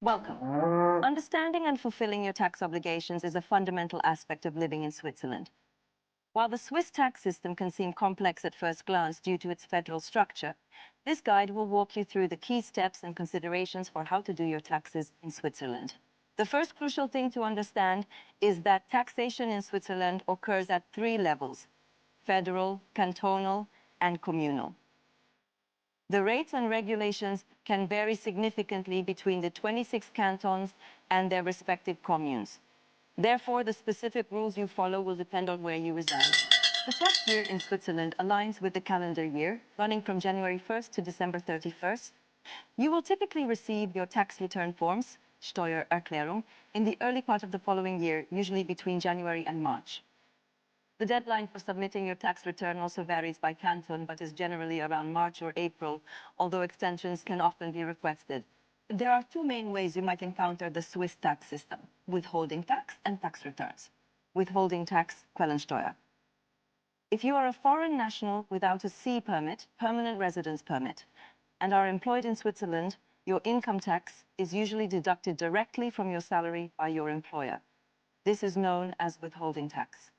Welcome. Understanding and fulfilling your tax obligations is a fundamental aspect of living in Switzerland. While the Swiss tax system can seem complex at first glance due to its federal structure, this guide will walk you through the key steps and considerations for how to do your taxes in Switzerland. The first crucial thing to understand is that taxation in Switzerland occurs at three levels: federal, cantonal, and communal. The rates and regulations can vary significantly between the 26 cantons and their respective communes. Therefore, the specific rules you follow will depend on where you reside. The tax year in Switzerland aligns with the calendar year, running from January 1st to December 31st. You will typically receive your tax return forms, Steuererklärung, in the early part of the following year, usually between January and March. The deadline for submitting your tax return also varies by canton, but is generally around March or April, although extensions can often be requested. There are two main ways you might encounter the Swiss tax system: withholding tax and tax returns. Withholding tax, Quellensteuer. If you are a foreign national without a C permit, permanent residence permit, and are employed in Switzerland, your income tax is usually deducted directly from your salary by your employer. This is known as withholding tax.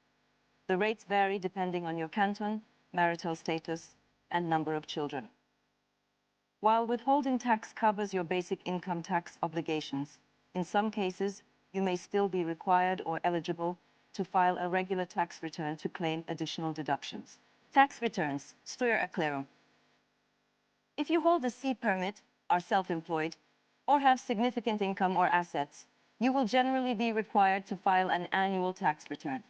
The rates vary depending on your canton, marital status, and number of children. While withholding tax covers your basic income tax obligations, in some cases, you may still be required or eligible to file a regular tax return to claim additional deductions. Tax returns, Steuererklärung. If you hold a C permit, are self-employed, or have significant income or assets, you will generally be required to file an annual tax return.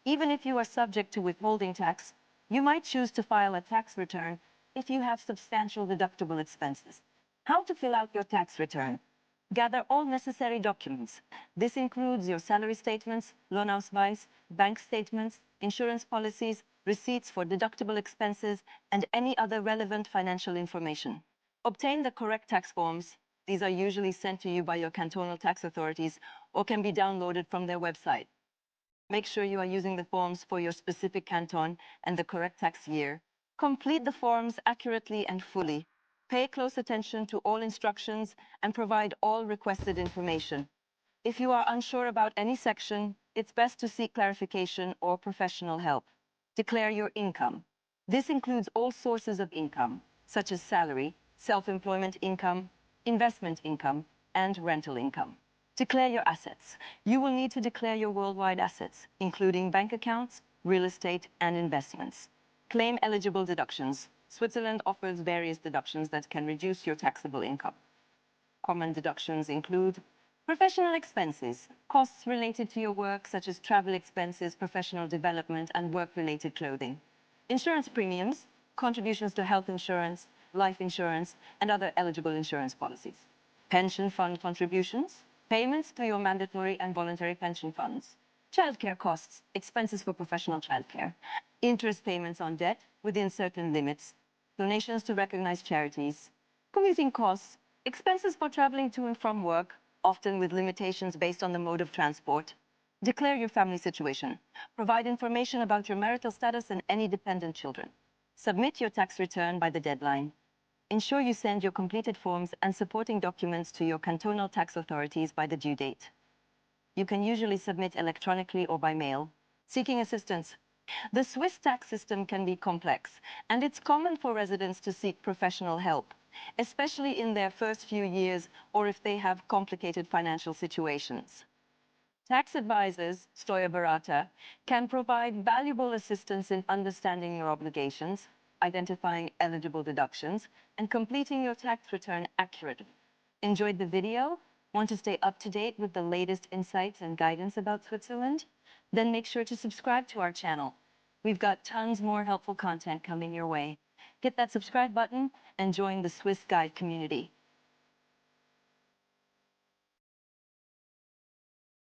Even if you are subject to withholding tax, you might choose to file a tax return if you have substantial deductible expenses. How to fill out your tax return? Gather all necessary documents. This includes your salary statements, Lohnausweis, bank statements, insurance policies, receipts for deductible expenses, and any other relevant financial information. Obtain the correct tax forms. These are usually sent to you by your cantonal tax authorities or can be downloaded from their website. Make sure you are using the forms for your specific canton and the correct tax year. Complete the forms accurately and fully. Pay close attention to all instructions and provide all requested information. If you are unsure about any section, it's best to seek clarification or professional help. Declare your income. This includes all sources of income, such as salary, self-employment income, investment income, and rental income. Declare your assets. You will need to declare your worldwide assets, including bank accounts, real estate, and investments. Claim eligible deductions. Switzerland offers various deductions that can reduce your taxable income. Common deductions include professional expenses, costs related to your work, such as travel expenses, professional development, and work-related clothing. Insurance premiums, contributions to health insurance, life insurance, and other eligible insurance policies. Pension fund contributions, payments to your mandatory and voluntary pension funds. Childcare costs, expenses for professional childcare. Interest payments on debt within certain limits. Donations to recognized charities. Commuting costs, expenses for traveling to and from work, often with limitations based on the mode of transport. Declare your family situation. Provide information about your marital status and any dependent children. Submit your tax return by the deadline. Ensure you send your completed forms and supporting documents to your cantonal tax authorities by the due date. You can usually submit electronically or by mail. Seeking assistance. The Swiss tax system can be complex, and it's common for residents to seek professional help, especially in their first few years or if they have complicated financial situations. Tax advisors, Steuerberater, can provide valuable assistance in understanding your obligations, identifying eligible deductions, and completing your tax return accurately. Enjoyed the video? Want to stay up to date with the latest insights and guidance about Switzerland? Then make sure to subscribe to our channel. We've got tons more helpful content coming your way. Hit that subscribe button and join the Swiss Guide community.